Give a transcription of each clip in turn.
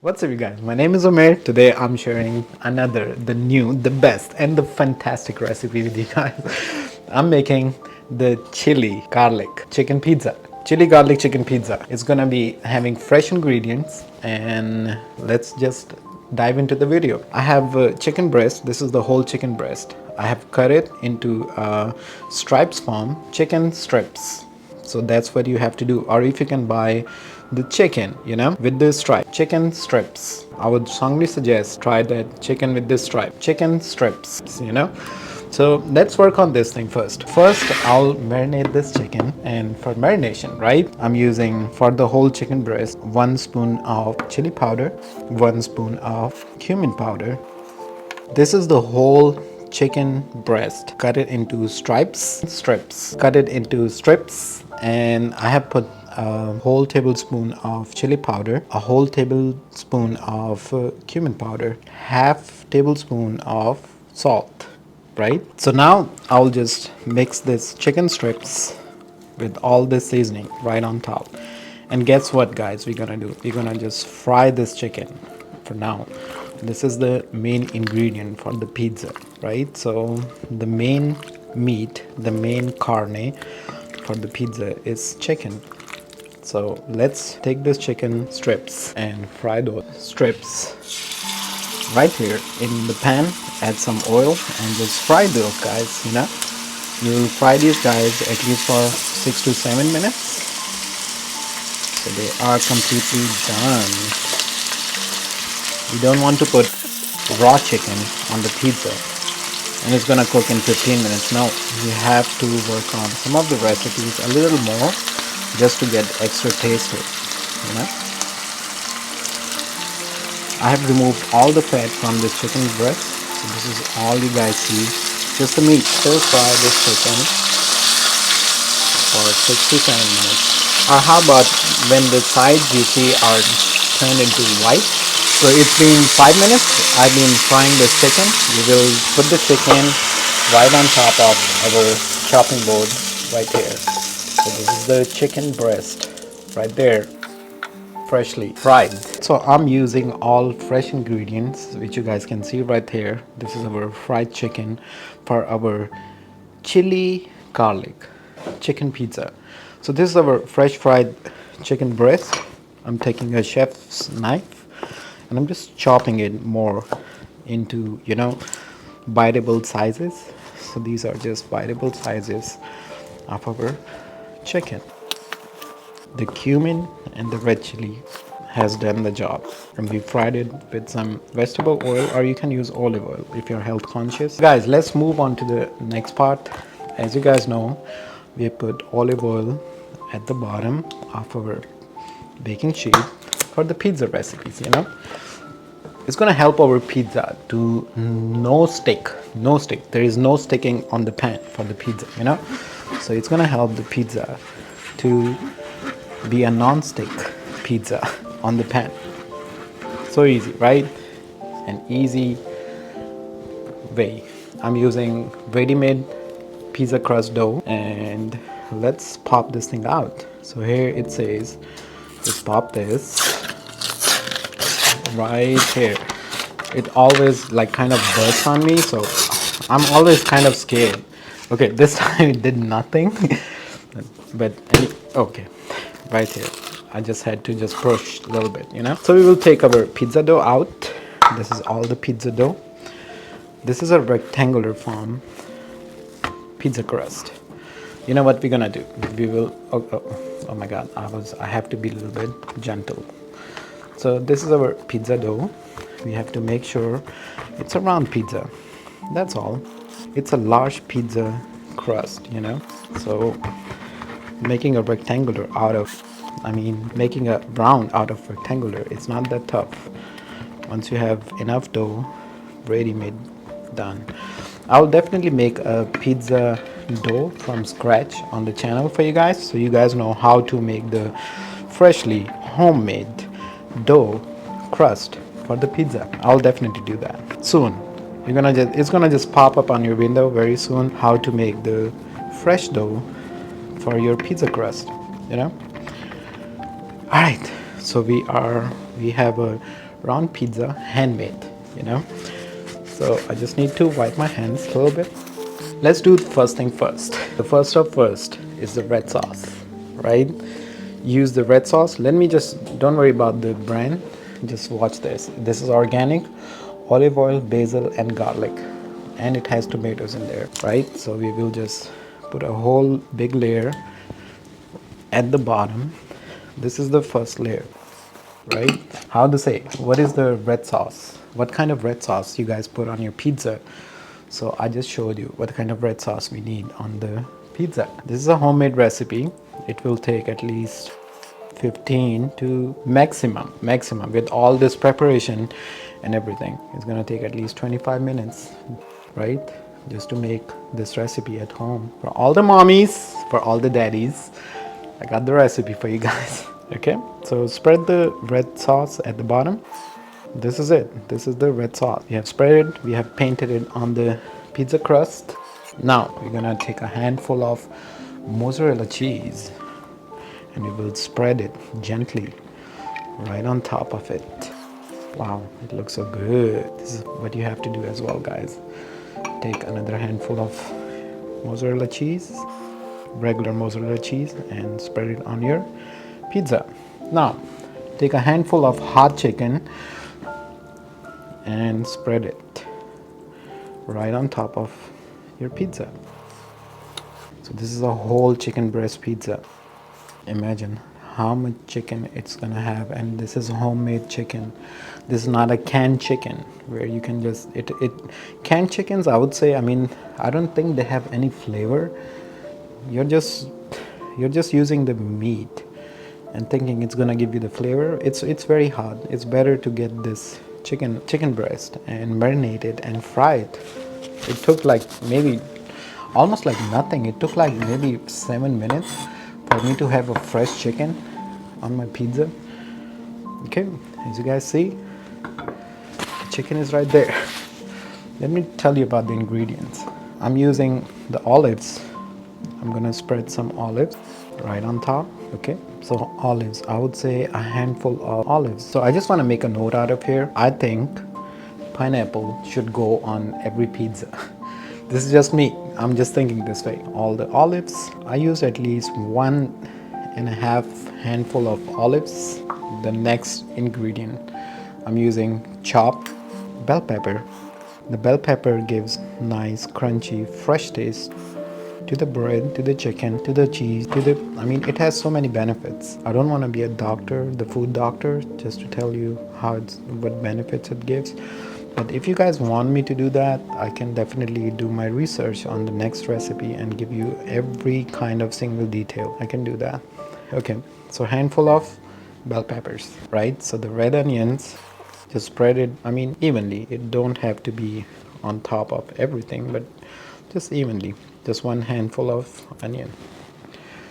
What's up you guys, my name is Mair. Today I'm sharing the new, the best and the fantastic recipe with you guys. I'm making the chili garlic chicken pizza. Chili garlic chicken pizza. It's gonna be having fresh ingredients and let's just dive into the video. I have chicken breast. This is the whole chicken breast. I have cut it into stripes form, chicken strips. So that's what you have to do. Or if you can buy the chicken, with the stripe, chicken strips. I would strongly suggest try that chicken with this stripe, chicken strips. So let's work on this thing first. First, I'll marinate this chicken, and for marination, right, I'm using for the whole chicken breast 1 spoon of chili powder, 1 spoon of cumin powder. This is the whole chicken breast. Cut it into strips. Cut it into strips, and I have put a whole tablespoon of chili powder, a whole tablespoon of cumin powder, half tablespoon of salt, right? So now I'll just mix this chicken strips with all this seasoning right on top. And guess what, guys, we're gonna do? We're gonna just fry this chicken for now. This is the main ingredient for the pizza, right? So the main meat, the main carne for the pizza is chicken. So let's take this chicken strips and fry those strips right here in the pan. Add some oil and just fry those guys. You'll fry these guys at least for 6 to 7 minutes, so they are completely done. You don't want to put raw chicken on the pizza and it's gonna cook in 15 minutes. No, you have to work on some of the recipes a little more just to get extra taste to it. I have removed all the fat from this chicken breast, so this is all you guys see, just the meat. Stir fry this chicken for 6 to 7 minutes. Or how about when the sides you see are turned into white? So it's been 5 minutes. I've been frying this chicken. We will put the chicken right on top of our chopping board right here. So this is the chicken breast right there, freshly fried. So I'm using all fresh ingredients, which you guys can see right here. This is our fried chicken for our chili garlic chicken pizza. So this is our fresh fried chicken breast. I'm taking a chef's knife and I'm just chopping it more into, biteable sizes. So these are just biteable sizes of our chicken. The cumin and the red chili has done the job, and we fried it with some vegetable oil, or you can use olive oil if you're health conscious. Guys, let's move on to the next part. As you guys know, we put olive oil at the bottom of our baking sheet for the pizza recipes. It's gonna help our pizza to no stick. There is no sticking on the pan for the pizza. So it's gonna help the pizza to be a non-stick pizza on the pan. So easy, right? An easy way. I'm using ready-made pizza crust dough, and let's pop this thing out. So here it says, just pop this right here. It always kind of bursts on me, so I'm always kind of scared. Okay, this time it did nothing. But okay, right here I just had to just push a little bit. So we will take our pizza dough out. This is all the pizza dough. This is a rectangular form pizza crust. You know what we're gonna do? We will oh my god, I have to be a little bit gentle. So this is our pizza dough. We have to make sure it's a round pizza. That's all. It's a large pizza crust. So making a rectangular making a round out of rectangular, it's not that tough once you have enough dough ready-made done. I'll definitely make a pizza dough from scratch on the channel for you guys, so you guys know how to make the freshly homemade dough crust for the pizza. I'll definitely do that soon. It's gonna just pop up on your window very soon, how to make the fresh dough for your pizza crust. All right, So we have a round pizza, handmade, you know. So I just need to wipe my hands a little bit. Let's do the first thing first. The first of first is the red sauce, right? Use the red sauce. Let me just, don't worry about the brand. Just watch this. This is organic, olive oil, basil, and garlic. And it has tomatoes in there, right? So we will just put a whole big layer at the bottom. This is the first layer, right? How to say, what is the red sauce? What kind of red sauce you guys put on your pizza? So I just showed you what kind of red sauce we need on the pizza. This is a homemade recipe. It will take at least 15 to maximum with all this preparation and everything. It's gonna take at least 25 minutes, right? Just to make this recipe at home. For all the mommies, for all the daddies, I got the recipe for you guys. Okay, so spread the red sauce at the bottom. This is it. This is the red sauce. We have spread it, we have painted it on the pizza crust. Now we're gonna take a handful of mozzarella cheese and we will spread it gently right on top of it. Wow, it looks so good. This is what you have to do as well, guys. Take another handful of mozzarella cheese, regular mozzarella cheese, and spread it on your pizza. Now take a handful of hot chicken and spread it right on top of your pizza. So this is a whole chicken breast pizza. Imagine how much chicken it's gonna have, and this is homemade chicken. This is not a canned chicken where you can just it canned chickens, I would say, I mean, I don't think they have any flavor. You're just using the meat and thinking it's gonna give you the flavor. It's very hard. It's better to get this chicken breast and marinate it and fry it. It took like maybe almost like nothing. It took like maybe 7 minutes for me to have a fresh chicken on my pizza. Okay, as you guys see, the chicken is right there. Let me tell you about the ingredients. I'm using the olives. I'm gonna spread some olives right on top. Okay, so olives, I would say a handful of olives. So I just want to make a note out of here. I think pineapple should go on every pizza. This is just me. I'm just thinking this way. All the olives, I use at least 1.5 handful of olives. The next ingredient, I'm using chopped bell pepper. The bell pepper gives nice crunchy fresh taste to the bread, to the chicken, to the cheese, I mean, it has so many benefits. I don't want to be a doctor, the food doctor, just to tell you what benefits it gives. But if you guys want me to do that, I can definitely do my research on the next recipe and give you every kind of single detail. I can do that. Okay, so handful of bell peppers, right? So the red onions, just spread it, I mean, evenly. It don't have to be on top of everything, but just evenly. Just one handful of onion.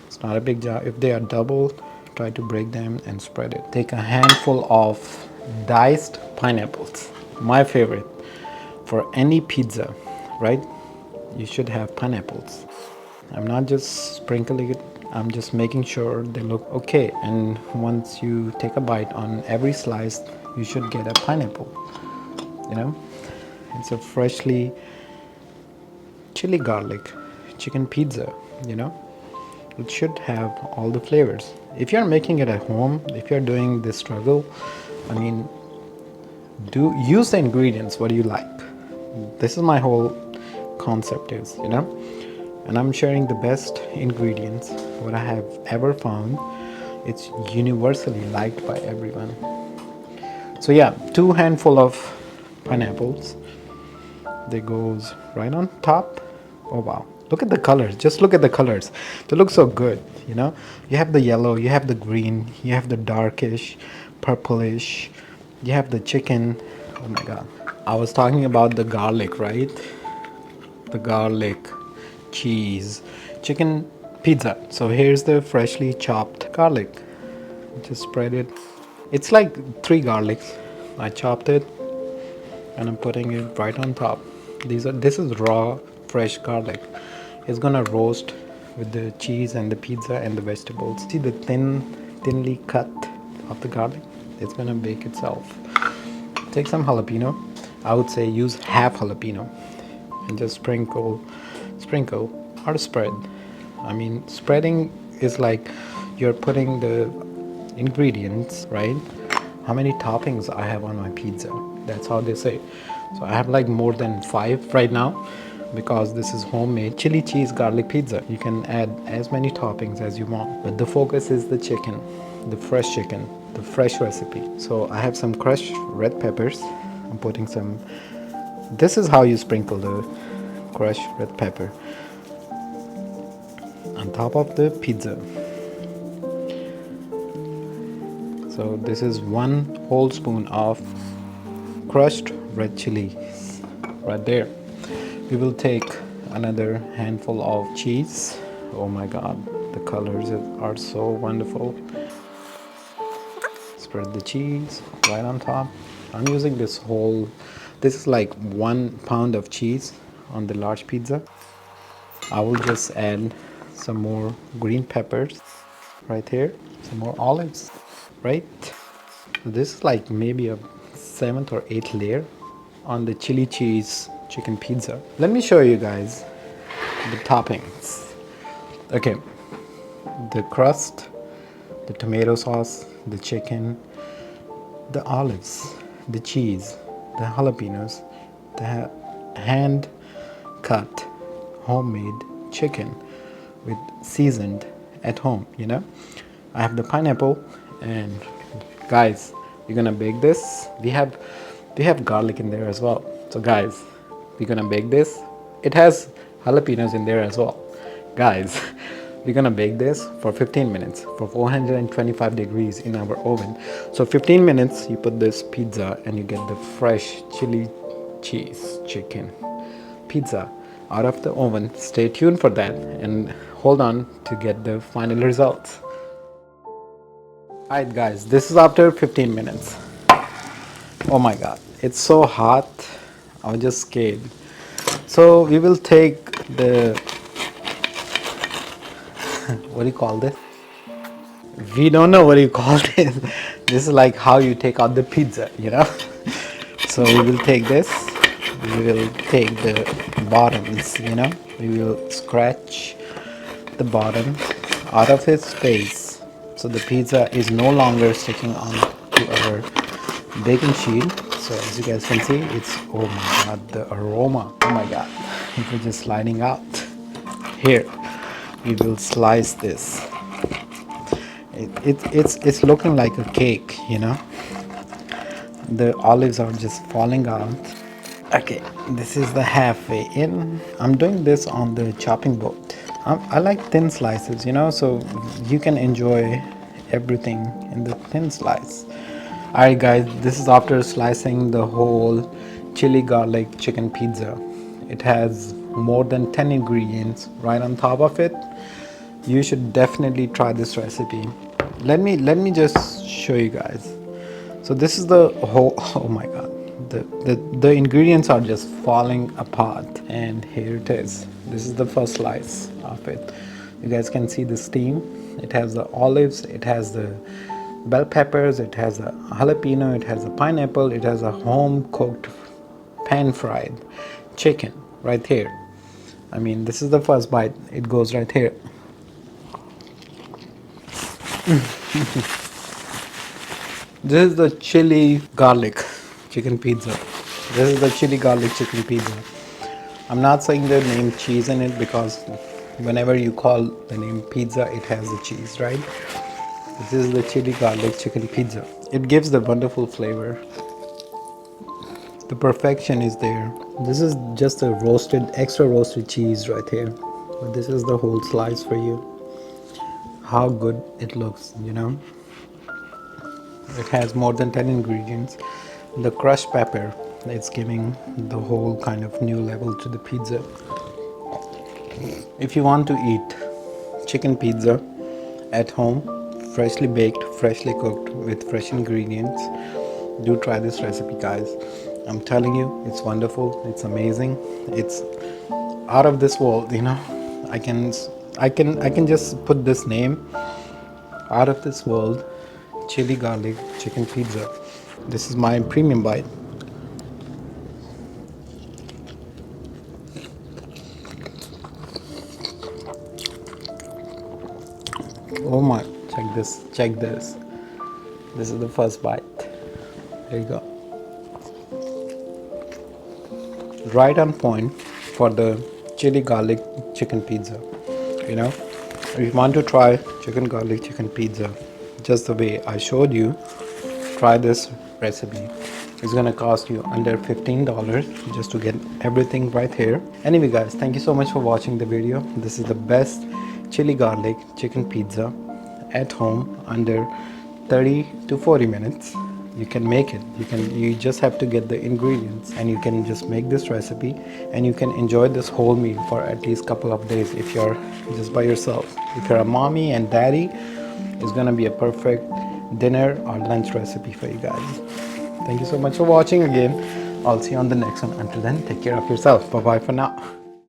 It's not a big job. If they are double, try to break them and spread it. Take a handful of diced pineapples. My favorite. For any pizza, right? You should have pineapples. I'm not just sprinkling it, I'm just making sure they look okay. And once you take a bite on every slice, you should get a pineapple. You know? It's a freshly chili garlic chicken pizza, you know. It should have all the flavors. If you're making it at home, if you're doing this struggle, I mean, do use the ingredients what you like. This is my whole concept is, you know, and I'm sharing the best ingredients what I have ever found. It's universally liked by everyone. So yeah, 2 handful of pineapples. They goes right on top. Oh wow, look at the colors. Just look at the colors. They look so good, you know. You have the yellow, you have the green, you have the darkish purplish, you have the chicken. Oh my god, I was talking about the garlic, right? The garlic, cheese, chicken pizza. So here's the freshly chopped garlic. Just spread it. It's like 3 garlics. I chopped it and I'm putting it right on top. This is raw fresh garlic. It's gonna roast with the cheese and the pizza and the vegetables. See the thinly cut of the garlic. It's gonna bake itself. Take some jalapeno. I would say use half jalapeno and just sprinkle or spread. I mean, spreading is like you're putting the ingredients, right? How many toppings I have on my pizza. That's how they say. So I have like more than 5 right now because this is homemade chili cheese garlic pizza. You can add as many toppings as you want, but the focus is the chicken, the fresh chicken, the fresh recipe. So I have some crushed red peppers. I'm putting some. This is how you sprinkle the crushed red pepper on top of the pizza. So this is 1 whole spoon of crushed red chili right there. We will take another handful of cheese. Oh my god, the colors are so wonderful. Spread the cheese right on top. I'm using this is like 1 pound of cheese on the large pizza. I will just add some more green peppers right here, some more olives, right? This is like maybe a 7th or 8th layer on the chili cheese chicken pizza. Let me show you guys the toppings. Okay, the crust, the tomato sauce, the chicken, the olives, the cheese, the jalapenos, the hand cut homemade chicken with seasoned at home, you know. I have the pineapple, and guys, we're gonna bake this. We have garlic in there as well. So guys, we're gonna bake this. It has jalapenos in there as well. Guys, we're gonna bake this for 15 minutes for 425 degrees in our oven. So 15 minutes, you put this pizza and you get the fresh chili cheese chicken pizza out of the oven. Stay tuned for that and hold on to get the final results. Alright guys, this is after 15 minutes. Oh my god, it's so hot. I was just scared. So we will take the what do you call this? We don't know what you call this. This is like how you take out the pizza, you know. So we will take this. We will take the bottoms, you know. We will scratch the bottom out of its space, so the pizza is no longer sticking on to our baking sheet. So as you guys can see, it's, oh my god, the aroma, oh my god, it's just sliding out. Here we will slice this. It's looking like a cake, you know. The olives are just falling out. Okay, this is the halfway in. I'm doing this on the chopping board. I like thin slices, you know, so you can enjoy everything in the thin slice. Alright guys, this is after slicing the whole chili garlic chicken pizza. It has more than 10 ingredients right on top of it. You should definitely try this recipe. Let me just show you guys. So this is the whole, oh my god, the ingredients are just falling apart, and here it is. This is the first slice of it. You guys can see the steam. It has the olives, it has the bell peppers, it has a jalapeno, it has a pineapple, it has a home cooked pan fried chicken right here. I mean, this is the first bite. It goes right here. This is the chili garlic chicken pizza. This is the chili garlic chicken pizza. I'm not saying the name cheese in it because whenever you call the name pizza, it has the cheese, right? This is the chili garlic chicken pizza. It gives the wonderful flavor. The perfection is there. This is just a extra roasted cheese right here. But this is the whole slice for you. How good it looks, you know. It has more than 10 ingredients. The crushed pepper, it's giving the whole kind of new level to the pizza. If you want to eat chicken pizza at home, freshly baked, freshly cooked with fresh ingredients, do try this recipe, guys. I'm telling you, it's wonderful, it's amazing, it's out of this world, you know. I can just put this name, out of this world chili garlic chicken pizza. This is my premium bite. Oh my, check this, check this. This is the first bite. There you go. Right on point for the chili garlic chicken pizza. You know, if you want to try chicken garlic chicken pizza just the way I showed you, try this recipe. It's gonna cost you under $15 just to get everything right here. Anyway guys, thank you so much for watching the video. This is the best chili garlic chicken pizza at home under 30 to 40 minutes. You can make it. You just have to get the ingredients and you can just make this recipe and you can enjoy this whole meal for at least couple of days if you're just by yourself. If you're a mommy and daddy, it's gonna be a perfect dinner or lunch recipe for you guys. Thank you so much for watching again. I'll see you on the next one. Until then, take care of yourself. Bye bye for now.